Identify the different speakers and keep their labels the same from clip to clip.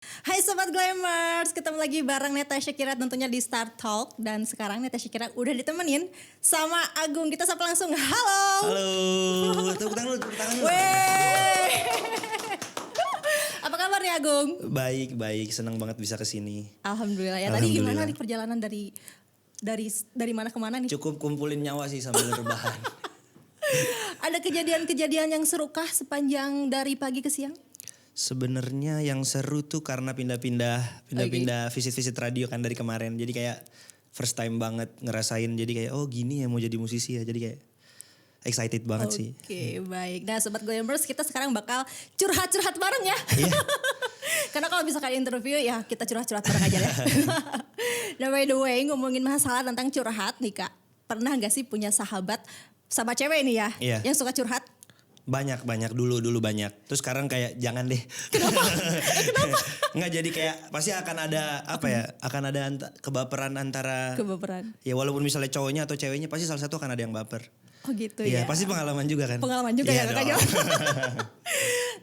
Speaker 1: Hai Sobat Glammers, ketemu lagi bareng Natasha Kira tentunya di Start Talk. Dan sekarang Natasha Kira udah ditemenin sama Agung. Kita sapa langsung, halo.
Speaker 2: Halo, tepuk tangan lu.
Speaker 1: Wey. Apa kabar nih Agung?
Speaker 2: Baik, senang banget bisa kesini.
Speaker 1: Alhamdulillah ya. Tadi gimana nih perjalanan dari mana ke mana nih?
Speaker 2: Cukup kumpulin nyawa sih sambil rebahan.
Speaker 1: Ada kejadian-kejadian yang seru kah sepanjang dari pagi ke siang?
Speaker 2: Sebenarnya yang seru tuh karena pindah-pindah visit-visit radio kan dari kemarin. Jadi kayak first time banget ngerasain. Jadi kayak oh gini ya mau jadi musisi ya. Jadi kayak excited banget sih.
Speaker 1: Oke, baik. Nah Sobat Glammers, kita sekarang bakal curhat-curhat bareng ya.
Speaker 2: Iya.
Speaker 1: Karena kalau misalkan interview ya kita curhat-curhat bareng aja ya. Nah by the way, ngomongin masalah tentang curhat nih Kak. Pernah gak sih punya sahabat cewek nih ya,
Speaker 2: Iya.
Speaker 1: yang suka curhat?
Speaker 2: Banyak dulu banyak. Terus sekarang kayak jangan deh.
Speaker 1: Kenapa? Kenapa?
Speaker 2: Nggak, jadi kayak pasti akan ada akan ada kebaperan antara.
Speaker 1: Kebaperan.
Speaker 2: Ya walaupun misalnya cowoknya atau ceweknya pasti salah satu akan ada yang baper.
Speaker 1: Oh gitu
Speaker 2: Iya,
Speaker 1: ya.
Speaker 2: pasti pengalaman juga kan.
Speaker 1: Pengalaman juga
Speaker 2: Iya
Speaker 1: ya Kak.
Speaker 2: dong.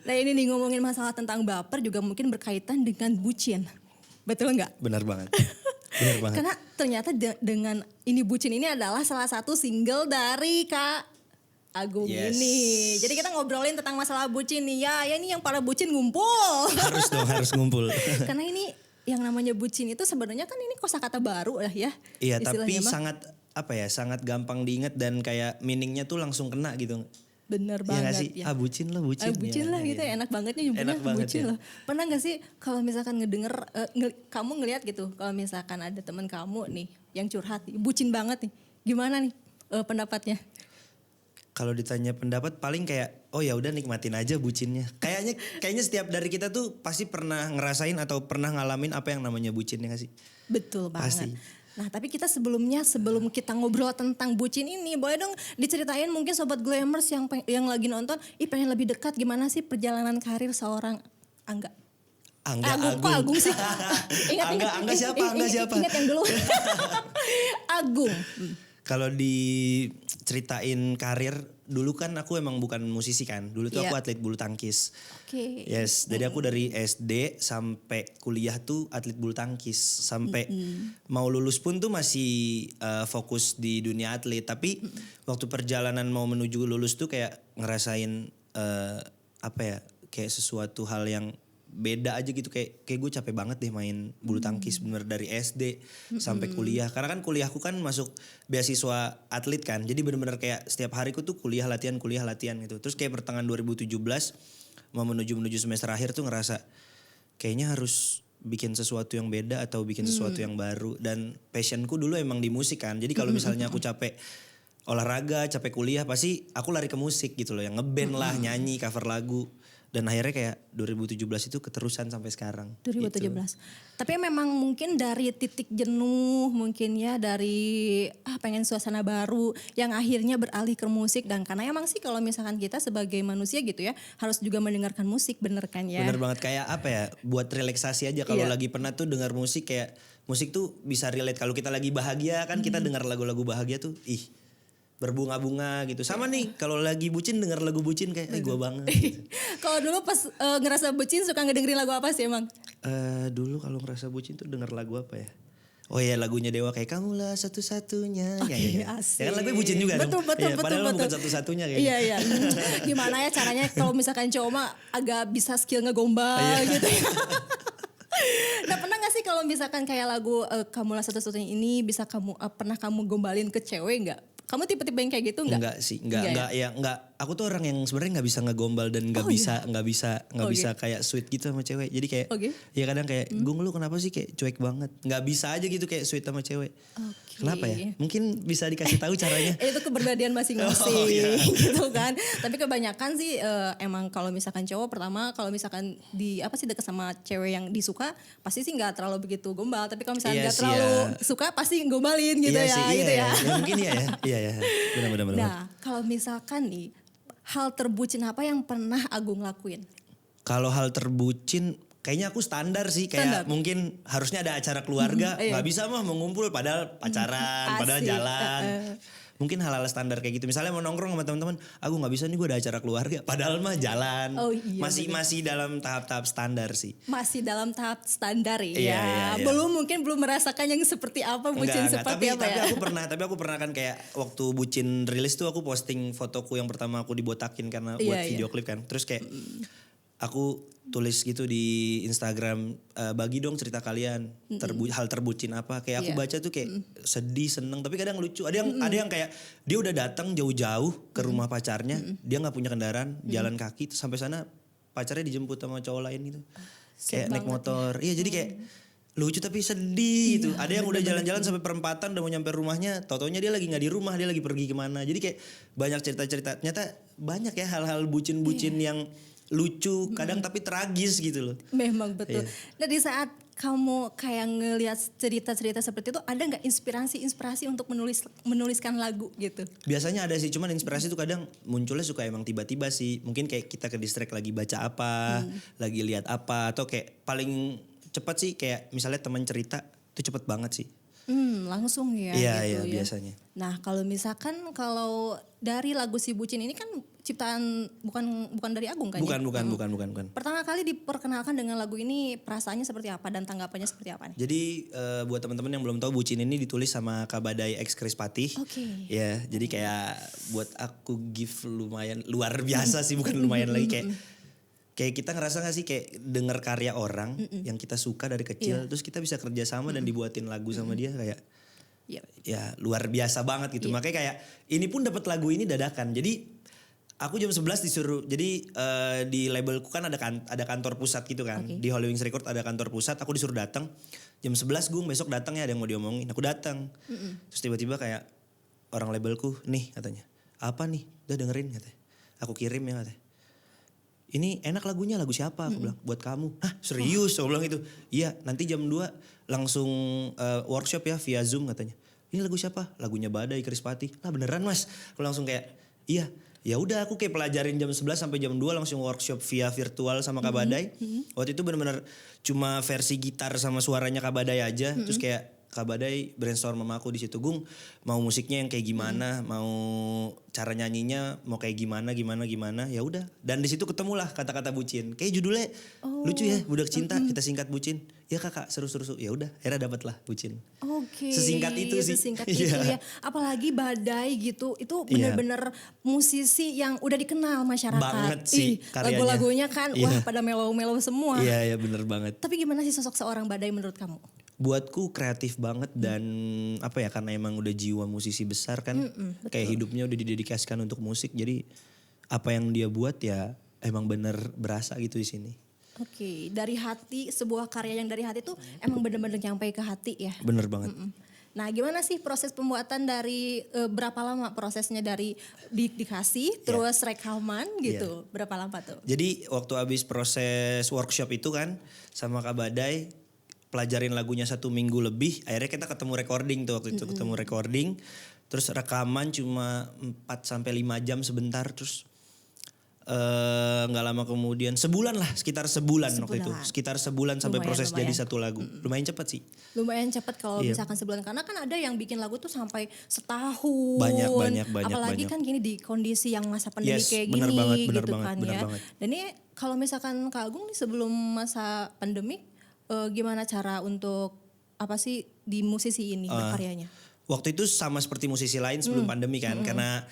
Speaker 1: Nah ini nih ngomongin masalah tentang baper juga mungkin berkaitan dengan bucin. Betul nggak?
Speaker 2: Benar banget.
Speaker 1: Karena ternyata dengan ini bucin ini adalah salah satu single dari Kak Agung ini. Jadi kita ngobrolin tentang masalah bucin nih ya. Ya ini yang para bucin ngumpul.
Speaker 2: Harus ngumpul.
Speaker 1: Karena ini yang namanya bucin itu sebenarnya kan ini kosakata baru lah ya.
Speaker 2: Iya, tapi
Speaker 1: mah.
Speaker 2: sangat gampang diingat dan kayak meaningnya tuh langsung kena gitu.
Speaker 1: Bener
Speaker 2: Iya
Speaker 1: banget
Speaker 2: sih?
Speaker 1: ya.
Speaker 2: Bucin lah, bucin.
Speaker 1: Bucin
Speaker 2: Ya,
Speaker 1: lah gitu
Speaker 2: iya.
Speaker 1: ya, enak bangetnya nyebutnya
Speaker 2: Enak banget
Speaker 1: bucin
Speaker 2: ya.
Speaker 1: loh. Pernah gak sih kalau misalkan ngedenger, kamu ngelihat gitu, kalau misalkan ada teman kamu nih yang curhat, bucin banget nih, gimana nih pendapatnya?
Speaker 2: Kalau ditanya pendapat paling kayak oh ya udah nikmatin aja bucinnya. Kayaknya setiap dari kita tuh pasti pernah ngerasain atau pernah ngalamin apa yang namanya bucin ya gak sih?
Speaker 1: Betul banget.
Speaker 2: Pasti.
Speaker 1: Nah tapi kita sebelum kita ngobrol tentang bucin ini, boleh dong diceritain mungkin Sobat Glammers yang lagi nonton, pengen lebih dekat gimana sih perjalanan karir seorang Angga? Kok Agung sih?
Speaker 2: Angga siapa?
Speaker 1: Ingat yang dulu. Agung.
Speaker 2: Kalau diceritain karir, dulu kan aku emang bukan musisi kan. Dulu tuh aku atlet bulu tangkis.
Speaker 1: Oke.
Speaker 2: Yes, jadi aku dari SD sampai kuliah tuh atlet bulu tangkis. Sampai mau lulus pun tuh masih fokus di dunia atlet. Tapi waktu perjalanan mau menuju lulus tuh kayak ngerasain kayak sesuatu hal yang beda aja gitu, kayak gue capek banget deh main bulu tangkis bener dari SD sampai kuliah. Karena kan kuliahku kan masuk beasiswa atlet kan. Jadi bener-bener kayak setiap hariku tuh kuliah latihan gitu. Terus kayak pertengahan 2017 mau menuju semester akhir tuh ngerasa kayaknya harus bikin sesuatu yang beda atau bikin sesuatu yang baru. Dan passionku dulu emang di musik kan. Jadi kalau misalnya aku capek olahraga, capek kuliah, pasti aku lari ke musik gitu loh. Yang ngeband lah, nyanyi, cover lagu. Dan akhirnya kayak 2017 itu keterusan sampai sekarang.
Speaker 1: 2017.
Speaker 2: Gitu.
Speaker 1: Tapi memang mungkin dari titik jenuh mungkin ya, dari pengen suasana baru yang akhirnya beralih ke musik. Dan karena emang sih kalau misalkan kita sebagai manusia gitu ya harus juga mendengarkan musik, bener kan ya?
Speaker 2: Bener banget, kayak buat relaksasi aja. Kalau lagi penat tuh dengar musik, kayak musik tuh bisa relate. Kalau kita lagi bahagia kan kita dengar lagu-lagu bahagia tuh berbunga-bunga gitu. Sama nih kalau lagi bucin denger lagu bucin kayak gue banget gitu.
Speaker 1: Kalau dulu pas ngerasa bucin suka ngedengerin lagu apa sih emang?
Speaker 2: Dulu kalau ngerasa bucin tuh denger lagu apa ya? Oh ya lagunya Dewa kayak kamulah satu-satunya.
Speaker 1: Asik.
Speaker 2: Ya kan lagunya bucin juga
Speaker 1: betul,
Speaker 2: dong.
Speaker 1: betul,
Speaker 2: Padahal
Speaker 1: betul.
Speaker 2: bukan satu-satunya kayaknya.
Speaker 1: Iya. Gimana ya caranya kalau misalkan cowok mah agak bisa skill ngegombal gitu ya. Nah pernah gak sih kalau misalkan kayak lagu kamulah satu-satunya ini bisa pernah kamu gombalin ke cewek gak? Kamu tipe-tipe yang kayak gitu nggak?
Speaker 2: Enggak sih, enggak. Aku tuh orang yang sebenarnya nggak bisa ngegombal dan nggak bisa kayak sweet gitu sama cewek. Jadi kayak, ya kadang kayak, Gung lu kenapa sih kayak cuek banget? Nggak bisa aja gitu kayak sweet sama cewek. Kenapa ya? Mungkin bisa dikasih tahu caranya.
Speaker 1: Itu keberbedaan masing-masing gitu kan. Tapi kebanyakan sih emang kalau misalkan cowok pertama kalau misalkan deket sama cewek yang disuka pasti sih nggak terlalu begitu gombal. Tapi kalau misalkan nggak terlalu suka pasti gombalin gitu ya. Gitu ya.
Speaker 2: Mungkin iya. Benar.
Speaker 1: Nah kalau misalkan nih hal terbucin apa yang pernah Agung lakuin?
Speaker 2: Kalau hal terbucin kayaknya aku standar sih. Kayak mungkin harusnya ada acara keluarga. Gak bisa mah mengumpul padahal pacaran, padahal jalan. mungkin hal-hal standar kayak gitu. Misalnya mau nongkrong sama teman-teman, aku nggak bisa nih gue ada acara keluarga. Padahal mah jalan.
Speaker 1: Oh iya,
Speaker 2: masih dalam tahap-tahap standar sih.
Speaker 1: Masih dalam tahap standar ya.
Speaker 2: Iya, iya.
Speaker 1: Belum merasakan yang seperti apa bucin seperti apa ya.
Speaker 2: Tapi aku pernah kan kayak waktu bucin rilis tuh aku posting fotoku yang pertama aku dibotakin karena buat video klip kan. Terus kayak aku tulis gitu di Instagram, bagi dong cerita kalian hal terbucin apa. Kayak aku baca tuh kayak sedih, seneng, tapi kadang lucu. Ada yang kayak dia udah datang jauh-jauh ke rumah pacarnya, dia nggak punya kendaraan, jalan kaki terus sampai sana pacarnya dijemput sama cowok lain gitu. Kayak naik motor. Iya, jadi kayak lucu tapi sedih gitu. Ada yang udah jalan-jalan sampai perempatan udah mau nyampe rumahnya, tau-taunya dia lagi nggak di rumah, dia lagi pergi kemana. Jadi kayak banyak cerita-cerita. Ternyata banyak ya hal-hal bucin-bucin yang lucu, kadang tapi tragis gitu loh.
Speaker 1: Memang betul. Nah di saat kamu kayak ngelihat cerita-cerita seperti itu, ada nggak inspirasi untuk menuliskan lagu gitu?
Speaker 2: Biasanya ada sih, cuman inspirasi tuh kadang munculnya suka emang tiba-tiba sih. Mungkin kayak kita ke distract lagi baca apa, lagi lihat apa, atau kayak paling cepat sih kayak misalnya teman cerita itu cepet banget sih.
Speaker 1: Langsung ya
Speaker 2: Iya,
Speaker 1: gitu ya.
Speaker 2: Biasanya.
Speaker 1: Nah kalau misalkan dari lagu Si Bucin ini kan ciptaan bukan dari Agung kan?
Speaker 2: Bukan.
Speaker 1: Pertama kali diperkenalkan dengan lagu ini perasaannya seperti apa dan tanggapannya seperti apa nih?
Speaker 2: Jadi buat teman-teman yang belum tahu, Bucin ini ditulis sama Kak Badai X Krispatih.
Speaker 1: Oke.
Speaker 2: Ya, jadi kayak buat aku gift lumayan luar biasa sih, bukan lumayan lagi kayak kita ngerasa gak sih kayak denger karya orang yang kita suka dari kecil, terus kita bisa kerja sama dan dibuatin lagu sama dia kayak ya luar biasa banget gitu. Makanya kayak ini pun dapat lagu ini dadakan. Jadi aku jam 11 disuruh, jadi di labelku kan ada kantor pusat gitu kan. Di Holy Wings Record ada kantor pusat, aku disuruh datang. Jam 11 Gung besok datang ya, ada yang mau diomongin. Aku datang. Terus tiba-tiba kayak orang labelku, nih katanya. Apa nih? Udah dengerin katanya. Aku kirim ya katanya. Ini enak lagunya, lagu siapa? Aku bilang, buat kamu. Hah serius? Aku bilang gitu. Iya, nanti jam 2 langsung workshop ya via Zoom katanya. Ini lagu siapa? Lagunya Badai Krispatih. Lah beneran mas? Aku langsung kayak, iya. Ya udah aku kayak pelajarin jam 11 sampai jam 2 langsung workshop via virtual sama Kak Badai. Waktu itu bener-bener cuma versi gitar sama suaranya Kak Badai aja. Terus kayak Kak Badai brainstorm sama aku di situ, Gung mau musiknya yang kayak gimana, mau cara nyanyinya mau kayak gimana. Ya udah. Dan di situ ketemulah kata-kata bucin. Kayak judulnya lucu ya, Budak Cinta, kita singkat bucin. Ya kakak seru. Ya udah, akhirnya dapatlah bucin.
Speaker 1: Oke.
Speaker 2: Sesingkat itu sih.
Speaker 1: Sesingkat itu ya. Apalagi Badai gitu, itu benar-benar musisi yang udah dikenal masyarakat.
Speaker 2: Banget sih karyanya.
Speaker 1: Lagu-lagunya kan wah pada melo-melo semua.
Speaker 2: Iya bener banget.
Speaker 1: Tapi gimana sih sosok seorang Badai menurut kamu?
Speaker 2: Buatku kreatif banget dan apa ya, karena emang udah jiwa musisi besar kan. Kayak hidupnya udah didedikasikan untuk musik. Jadi apa yang dia buat ya emang bener berasa gitu di sini.
Speaker 1: Oke, dari hati, sebuah karya yang dari hati tuh emang bener-bener nyampe ke hati ya.
Speaker 2: Bener banget.
Speaker 1: Nah gimana sih proses pembuatan dari berapa lama prosesnya dari dikasih terus rekaman gitu, berapa lama tuh?
Speaker 2: Jadi waktu habis proses workshop itu kan sama Kak Badai, pelajarin lagunya 1 minggu lebih, akhirnya kita ketemu recording tuh waktu itu, ketemu recording, terus rekaman cuma 4-5 jam sebentar, terus nggak lama kemudian sekitar sebulan waktu itu, sekitar sebulan sampai proses jadi satu lagu. Lumayan cepat sih.
Speaker 1: Lumayan cepat kalau misalkan sebulan, karena kan ada yang bikin lagu tuh sampai setahun.
Speaker 2: Banyak.
Speaker 1: Apalagi kan gini di kondisi yang masa pandemi kayak
Speaker 2: bener
Speaker 1: gini
Speaker 2: banget,
Speaker 1: gitu kan ya.
Speaker 2: banget.
Speaker 1: Dan ini kalau misalkan Kak Agung nih sebelum masa pandemi gimana cara untuk apa sih di musisi ini berkaryanya?
Speaker 2: Waktu itu sama seperti musisi lain sebelum pandemi kan, karena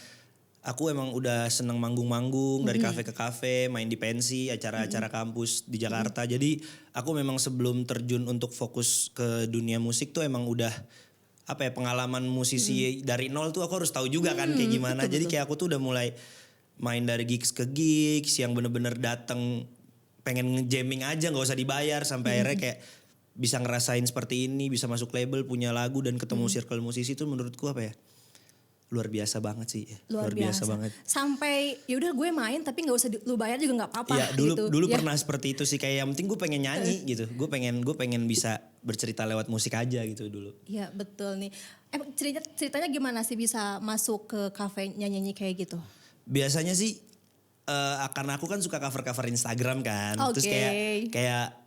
Speaker 2: aku emang udah seneng manggung-manggung dari kafe ke kafe, main di pensi, acara-acara kampus di Jakarta. Jadi aku memang sebelum terjun untuk fokus ke dunia musik tuh emang udah apa ya, pengalaman musisi dari nol tuh aku harus tahu juga kan kayak gimana. Jadi kayak aku tuh udah mulai main dari gigs ke gigs yang bener-bener dateng pengen nge-jamming aja gak usah dibayar, sampai akhirnya kayak bisa ngerasain seperti ini, bisa masuk label, punya lagu dan ketemu circle musisi itu menurutku apa ya, luar biasa banget sih. Luar biasa banget.
Speaker 1: Sampai ya udah gue main tapi nggak usah lu bayar juga nggak apa-apa.
Speaker 2: Ya dulu pernah seperti itu sih, kayak yang penting gue pengen nyanyi gitu. Gue pengen bisa bercerita lewat musik aja gitu dulu.
Speaker 1: Iya betul nih. Ceritanya gimana sih bisa masuk ke kafe nyanyi kayak gitu?
Speaker 2: Biasanya sih karena aku kan suka cover Instagram kan. Terus kayak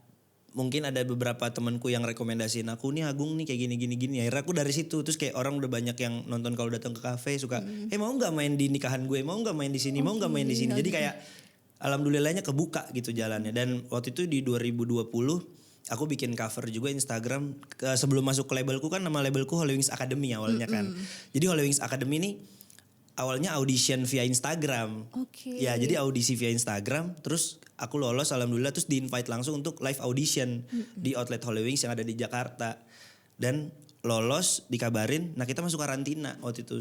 Speaker 2: mungkin ada beberapa temanku yang rekomendasiin aku nih Agung nih kayak gini. Akhirnya aku dari situ terus kayak orang udah banyak yang nonton kalau datang ke kafe suka, mau nggak main di nikahan gue, mau nggak main di sini, mau nggak main di sini. Jadi kayak alhamdulillahnya kebuka gitu jalannya. Dan waktu itu di 2020 aku bikin cover juga Instagram. Sebelum masuk ke labelku kan nama labelku Holy Wings Academy awalnya kan. Jadi Holy Wings Academy ini awalnya audition via Instagram.
Speaker 1: Oke.
Speaker 2: Ya jadi audisi via Instagram. Terus aku lolos alhamdulillah. Terus di invite langsung untuk live audition di outlet Holy Wings yang ada di Jakarta. Dan lolos dikabarin. Nah kita masuk karantina waktu itu.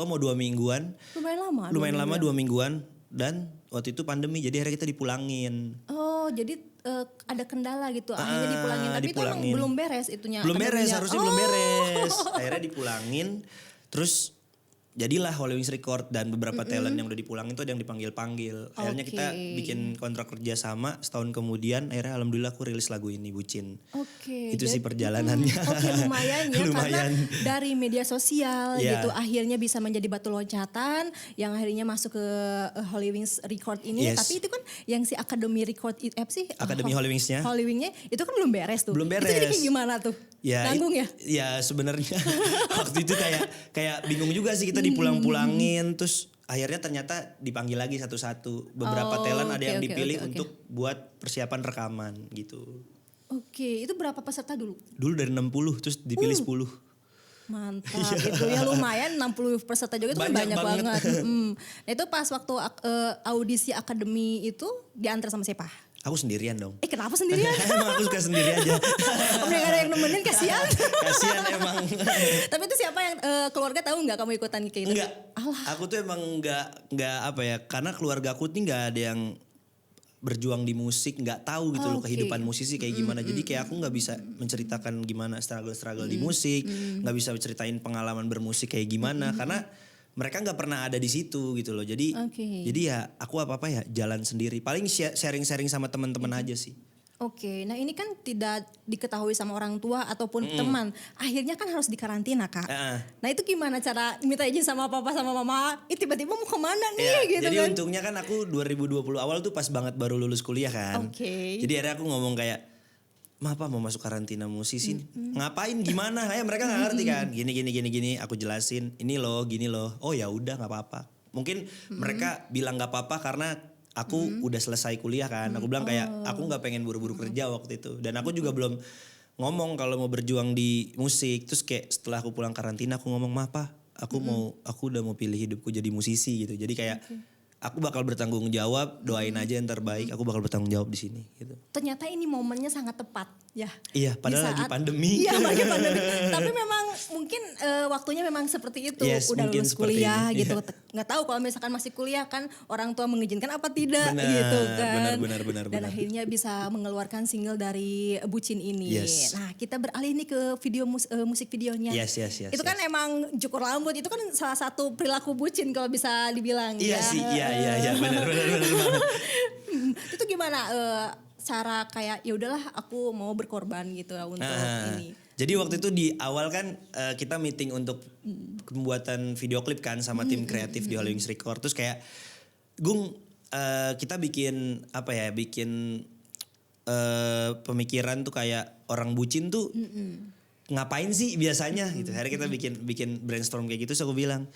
Speaker 2: mau 2 mingguan.
Speaker 1: Lumayan lama.
Speaker 2: 2 mingguan. Dan waktu itu pandemi jadi akhirnya kita dipulangin.
Speaker 1: Oh jadi ada kendala gitu akhirnya dipulangin. Tapi itu emang belum beres itunya.
Speaker 2: Belum beres harusnya belum beres. Akhirnya dipulangin. Terus jadilah Holy Wings Record dan beberapa talent yang udah dipulangin itu ada yang dipanggil-panggil. Akhirnya kita bikin kontrak kerja sama setahun kemudian akhirnya alhamdulillah aku rilis lagu ini Bucin.
Speaker 1: Oke.
Speaker 2: Itu sih perjalanannya.
Speaker 1: Oke lumayan ya
Speaker 2: Lumayan.
Speaker 1: karena dari media sosial gitu akhirnya bisa menjadi batu loncatan yang akhirnya masuk ke Holy Wings Record ini.
Speaker 2: Yes.
Speaker 1: Tapi itu kan yang si Academy Record
Speaker 2: Academy Holy Wings-nya.
Speaker 1: Holy Wings-nya itu kan belum beres tuh.
Speaker 2: Belum beres.
Speaker 1: Itu jadi kayak gimana tuh? Nanggung ya?
Speaker 2: Ya sebenarnya waktu itu kayak bingung juga sih kita dipulang-pulangin terus akhirnya ternyata dipanggil lagi satu-satu. Beberapa talent ada yang dipilih untuk buat persiapan rekaman gitu.
Speaker 1: Oke, itu berapa peserta dulu?
Speaker 2: Dulu dari 60 terus dipilih 10.
Speaker 1: Mantap itu ya lumayan 60 peserta juga itu banyak banget. Nah itu pas waktu audisi akademi itu diantar sama siapa?
Speaker 2: Aku sendirian dong.
Speaker 1: Kenapa sendirian?
Speaker 2: Emang aku suka sendiri aja.
Speaker 1: Udah gak ada yang nemenin kasihan.
Speaker 2: Kasihan emang.
Speaker 1: Tapi itu siapa yang keluarga tahu nggak kamu ikutan kayak gitu?
Speaker 2: Enggak. Aku tuh emang enggak apa ya. Karena keluarga aku tuh nggak ada yang berjuang di musik, nggak tahu gitu loh kehidupan musisi kayak gimana. Jadi kayak aku nggak bisa menceritakan gimana struggle di musik, nggak bisa ceritain pengalaman bermusik kayak gimana karena mereka nggak pernah ada di situ gitu loh. Jadi ya aku apa ya jalan sendiri. Paling sharing-sharing sama teman-teman aja sih.
Speaker 1: Oke, nah ini kan tidak diketahui sama orang tua ataupun teman. Akhirnya kan harus dikarantina Kak. Nah itu gimana cara minta izin sama papa sama mama? Tiba-tiba mau kemana nih gitu
Speaker 2: jadi
Speaker 1: kan.
Speaker 2: untungnya kan aku 2020 awal tuh pas banget baru lulus kuliah kan. Jadi akhirnya aku ngomong kayak, "Ma, apa mau masuk karantina musisi? Ngapain gimana?" Kayak mereka nggak ngerti kan. Gini. Aku jelasin, ini loh, gini loh. Oh ya udah nggak apa-apa. Mungkin mereka bilang nggak apa-apa karena aku udah selesai kuliah kan. Aku bilang kayak aku nggak pengen buru-buru kerja waktu itu. Dan aku juga belum ngomong kalau mau berjuang di musik. Terus kayak setelah aku pulang karantina aku ngomong, "Ma, apa? Aku udah mau pilih hidupku jadi musisi gitu." Jadi kayak aku bakal bertanggung jawab, doain aja yang terbaik. Aku bakal bertanggung jawab di sini gitu.
Speaker 1: Ternyata ini momennya sangat tepat ya.
Speaker 2: Iya, padahal lagi pandemi.
Speaker 1: Iya, lagi pandemi. Tapi memang mungkin waktunya memang seperti itu. Udah lulus kuliah gitu. Nggak tahu kalau misalkan masih kuliah kan orang tua mengizinkan apa tidak gitu kan.
Speaker 2: Benar.
Speaker 1: Dan akhirnya bisa mengeluarkan single dari Bucin ini. Nah kita beralih nih ke video musik videonya.
Speaker 2: Yes.
Speaker 1: Itu kan emang cukur rambut. Itu kan salah satu perilaku bucin kalau bisa dibilang.
Speaker 2: Iya sih, iya benar banget.
Speaker 1: Itu gimana cara kayak ya udahlah aku mau berkorban gitu untuk ini.
Speaker 2: Jadi waktu itu di awal kan kita meeting untuk pembuatan video klip kan sama tim kreatif di Holy Wings Record. Terus kayak Gung kita bikin pemikiran tuh kayak orang bucin tuh ngapain sih biasanya gitu. Akhirnya kita bikin brainstorm kayak gitu. So aku bilang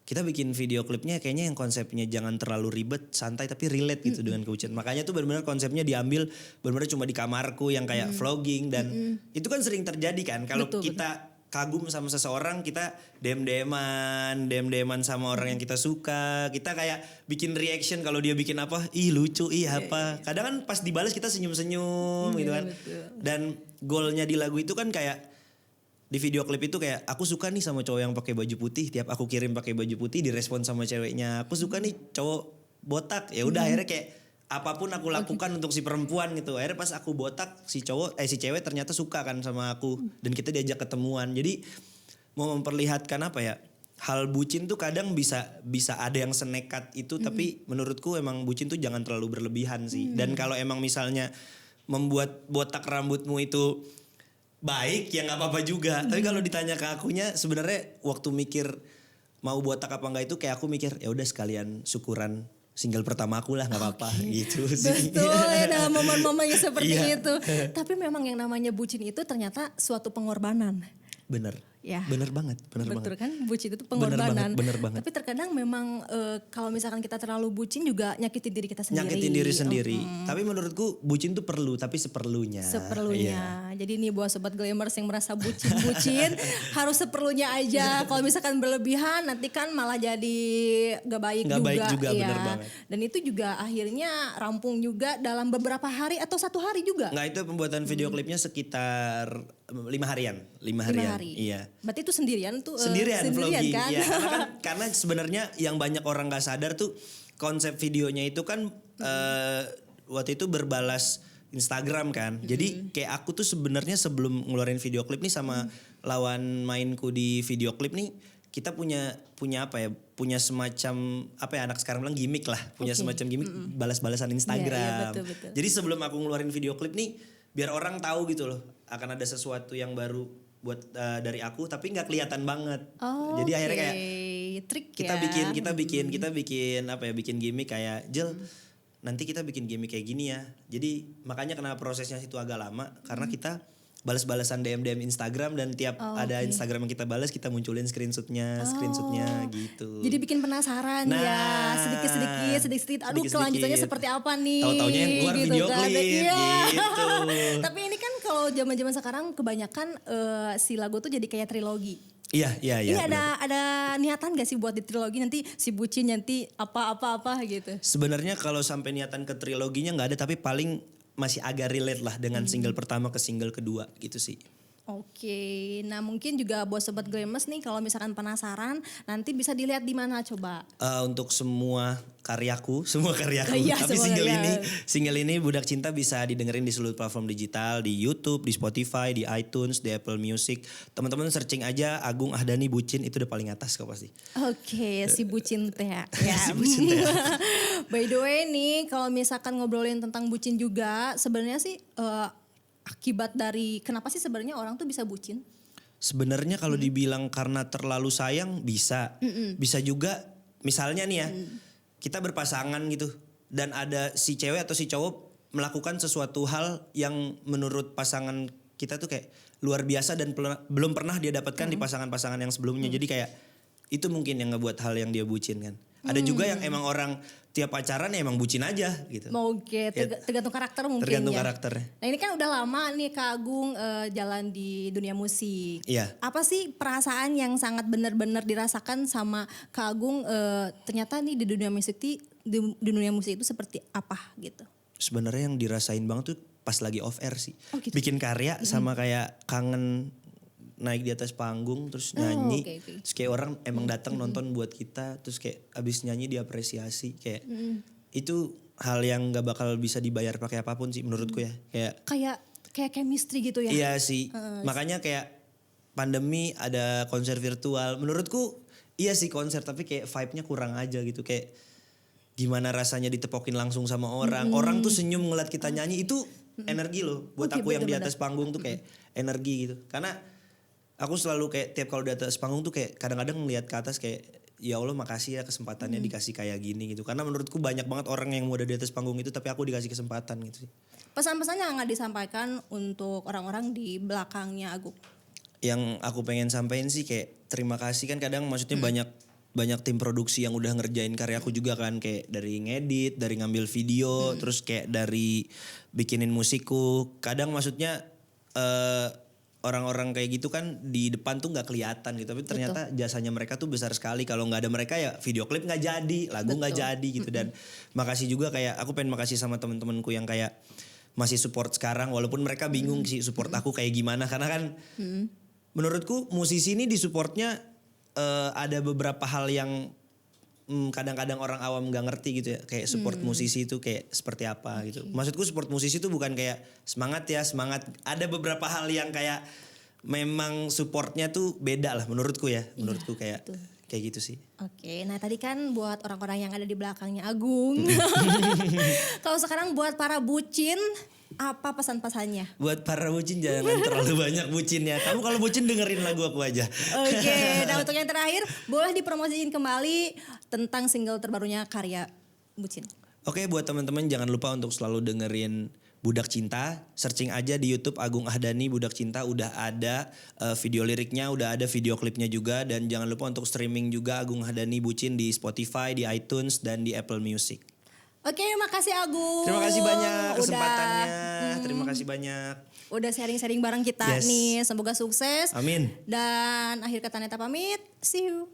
Speaker 2: kita bikin video klipnya kayaknya yang konsepnya jangan terlalu ribet, santai tapi relate gitu dengan kebucinan. Makanya tuh benar-benar konsepnya diambil benar-benar cuma di kamarku yang kayak vlogging dan itu kan sering terjadi kan kalau kita kagum sama seseorang kita DM-an sama orang yang kita suka. Kita kayak bikin reaction kalau dia bikin apa, ih lucu, ih apa. Kadang kan pas dibalas kita senyum-senyum gitu kan. Dan goalnya di lagu itu kan kayak di video klip itu kayak aku suka nih sama cowok yang pakai baju putih, tiap aku kirim pakai baju putih direspon sama ceweknya. Aku suka nih cowok botak. Ya udah akhirnya kayak apapun aku lakukan untuk si perempuan gitu. Akhirnya pas aku botak si cewek ternyata suka kan sama aku dan kita diajak ketemuan. Jadi mau memperlihatkan apa ya? Hal bucin tuh kadang bisa ada yang senekat itu tapi menurutku emang bucin tuh jangan terlalu berlebihan sih. Dan kalau emang misalnya membuat botak rambutmu itu baik ya nggak apa-apa juga. Tapi kalau ditanya ke akunya sebenarnya waktu mikir mau botak apa enggak itu kayak aku mikir ya udah sekalian syukuran single pertama aku lah, nggak apa-apa gitu sih.
Speaker 1: Betul ya, dalam momen-momen yang seperti
Speaker 2: Iya.
Speaker 1: itu. Tapi memang yang namanya bucin itu ternyata suatu pengorbanan.
Speaker 2: Bener.
Speaker 1: Ya.
Speaker 2: Bener banget, bener
Speaker 1: Betul
Speaker 2: banget.
Speaker 1: kan, bucin itu pengorbanan.
Speaker 2: Bener banget.
Speaker 1: Tapi terkadang memang kalau misalkan kita terlalu bucin juga nyakitin diri kita sendiri.
Speaker 2: Nyakitin diri sendiri. Tapi menurutku bucin tuh perlu, tapi seperlunya.
Speaker 1: Seperlunya.
Speaker 2: Iya.
Speaker 1: Jadi nih buat sobat Glammers yang merasa bucin harus seperlunya aja. Kalau misalkan berlebihan nanti kan malah jadi gak baik
Speaker 2: Nggak
Speaker 1: juga.
Speaker 2: baik juga,
Speaker 1: ya.
Speaker 2: bener banget.
Speaker 1: Dan itu juga akhirnya rampung juga dalam beberapa hari atau 1 hari juga.
Speaker 2: Nggak, itu pembuatan video klipnya sekitar 5 harian. 5 harian.
Speaker 1: hari.
Speaker 2: Iya.
Speaker 1: Berarti itu sendirian tuh.
Speaker 2: Sendirian vlogging.
Speaker 1: kan?
Speaker 2: Ya, karena sebenarnya yang banyak orang nggak sadar tuh konsep videonya itu kan waktu itu berbalas Instagram kan. Jadi kayak aku tuh sebenarnya sebelum ngeluarin video klip nih sama lawan mainku di video klip nih, kita punya apa ya? Punya semacam apa ya, anak sekarang bilang gimmick lah. Punya semacam gimmick balas-balasan Instagram.
Speaker 1: Iya, betul.
Speaker 2: Jadi sebelum aku ngeluarin video klip nih, biar orang tahu gitu loh, akan ada sesuatu yang baru buat dari aku, tapi nggak kelihatan banget.
Speaker 1: Oh,
Speaker 2: jadi akhirnya kayak
Speaker 1: trik
Speaker 2: kita
Speaker 1: ya.
Speaker 2: bikin apa ya, bikin gimmick kayak Jel, nanti kita bikin gimmick kayak gini ya. Jadi makanya kenapa prosesnya itu agak lama, karena kita balas-balasan DM Instagram, dan tiap ada Instagram yang kita balas kita munculin screenshotnya gitu.
Speaker 1: Jadi bikin penasaran
Speaker 2: Nah,
Speaker 1: ya, sedikit-sedikit. Aduh,
Speaker 2: sedikit-sedikit.
Speaker 1: kelanjutannya seperti apa nih?
Speaker 2: Tahu-taunya yang keluar
Speaker 1: gitu
Speaker 2: video
Speaker 1: kan.
Speaker 2: klip
Speaker 1: Iya.
Speaker 2: gitu.
Speaker 1: Tapi ini kan kalau zaman-zaman sekarang kebanyakan si lagu tuh jadi kayak trilogi.
Speaker 2: Iya.
Speaker 1: Ini
Speaker 2: benar.
Speaker 1: ada niatan gak sih buat di trilogi nanti si bucin nanti apa gitu?
Speaker 2: Sebenarnya kalau sampai niatan ke triloginya nggak ada, tapi paling masih agak relate lah dengan single pertama ke single kedua gitu sih.
Speaker 1: Oke, nah mungkin juga buat sobat Glammers nih kalau misalkan penasaran nanti bisa dilihat di mana coba?
Speaker 2: Untuk semua karyaku,
Speaker 1: Iya,
Speaker 2: tapi
Speaker 1: semua
Speaker 2: single ini Budak Cinta bisa didengerin di seluruh platform digital, di YouTube, di Spotify, di iTunes, di Apple Music. Teman-teman searching aja Agung Ahdani Bucin, itu udah paling atas kok pasti.
Speaker 1: Oke, si bucin teh ya.
Speaker 2: Si bucin teh.
Speaker 1: By the way nih, kalau misalkan ngobrolin tentang bucin juga, sebenarnya sih akibat dari kenapa sih sebenarnya orang tuh bisa bucin?
Speaker 2: Sebenarnya kalau dibilang karena terlalu sayang bisa juga misalnya nih ya, kita berpasangan gitu dan ada si cewek atau si cowok melakukan sesuatu hal yang menurut pasangan kita tuh kayak luar biasa dan belum pernah dia dapatkan di pasangan-pasangan yang sebelumnya. Jadi kayak itu mungkin yang ngebuat hal yang dia bucin kan. Ada juga yang emang orang tiap pacaran ya emang bucin aja gitu.
Speaker 1: Oke, tergantung karakter mungkin
Speaker 2: Tergantung
Speaker 1: ya.
Speaker 2: karakternya.
Speaker 1: Nah ini kan udah lama nih Kak Agung jalan di dunia musik.
Speaker 2: Iya.
Speaker 1: Apa sih perasaan yang sangat benar-benar dirasakan sama Kak Agung ternyata nih di dunia musik itu seperti apa gitu?
Speaker 2: Sebenarnya yang dirasain banget tuh pas lagi off air sih.
Speaker 1: Oh, gitu.
Speaker 2: Bikin karya sama kayak kangen naik di atas panggung terus nyanyi.
Speaker 1: Oke.
Speaker 2: Terus kayak orang emang datang nonton buat kita, terus kayak abis nyanyi diapresiasi kayak itu hal yang gak bakal bisa dibayar pakai apapun sih menurutku ya.
Speaker 1: Kayak chemistry gitu ya.
Speaker 2: Iya sih. Makanya kayak pandemi ada konser virtual. Menurutku iya sih konser, tapi kayak vibe-nya kurang aja gitu. Kayak gimana rasanya ditepokin langsung sama orang. Orang tuh senyum ngeliat kita nyanyi, itu energi loh. Buat aku yang di atas panggung tuh kayak energi gitu. Karena aku selalu kayak tiap kalau di atas panggung tuh kayak kadang-kadang ngeliat ke atas kayak ya Allah makasih ya kesempatannya dikasih kayak gini gitu. Karena menurutku banyak banget orang yang mau ada di atas panggung itu tapi aku dikasih kesempatan gitu sih.
Speaker 1: Pesan-pesan yang nggak disampaikan untuk orang-orang di belakangnya Agung?
Speaker 2: Yang aku pengen sampein sih kayak terima kasih kan, kadang maksudnya banyak tim produksi yang udah ngerjain karyaku juga kan, kayak dari ngedit, dari ngambil video, terus kayak dari bikinin musikku. Kadang maksudnya orang-orang kayak gitu kan di depan tuh nggak kelihatan gitu, tapi ternyata jasanya mereka tuh besar sekali. Kalau nggak ada mereka ya video klip nggak jadi, lagu nggak jadi gitu. Dan makasih juga kayak aku pengen makasih sama temen-temenku yang kayak masih support sekarang, walaupun mereka bingung sih support aku kayak gimana, karena kan menurutku musisi ini disupportnya ada beberapa hal yang kadang-kadang orang awam nggak ngerti gitu ya, kayak support musisi itu kayak seperti apa gitu. Maksudku support musisi itu bukan kayak semangat ya semangat, ada beberapa hal yang kayak memang supportnya tuh beda lah menurutku ya, menurutku kayak gitu sih.
Speaker 1: Oke, nah tadi kan buat orang-orang yang ada di belakangnya Agung. Kalau sekarang buat para bucin, apa pesan-pesannya?
Speaker 2: Buat para bucin jangan terlalu banyak bucin ya. Kamu kalau bucin dengerin lagu aku aja.
Speaker 1: Oke, nah untuk yang terakhir boleh dipromosiin kembali tentang single terbarunya karya Bucin.
Speaker 2: Oke, buat teman-teman jangan lupa untuk selalu dengerin Budak Cinta. Searching aja di YouTube Agung Ahdani Budak Cinta, udah ada video liriknya, udah ada video klipnya juga. Dan jangan lupa untuk streaming juga Agung Ahdani Bucin di Spotify, di iTunes, dan di Apple Music.
Speaker 1: Oke, makasih Agung.
Speaker 2: Terima kasih banyak kesempatannya. Terima kasih banyak.
Speaker 1: Udah sharing-sharing bareng kita
Speaker 2: Yes.
Speaker 1: nih. Semoga sukses.
Speaker 2: Amin.
Speaker 1: Dan akhir kata Neta pamit. See you.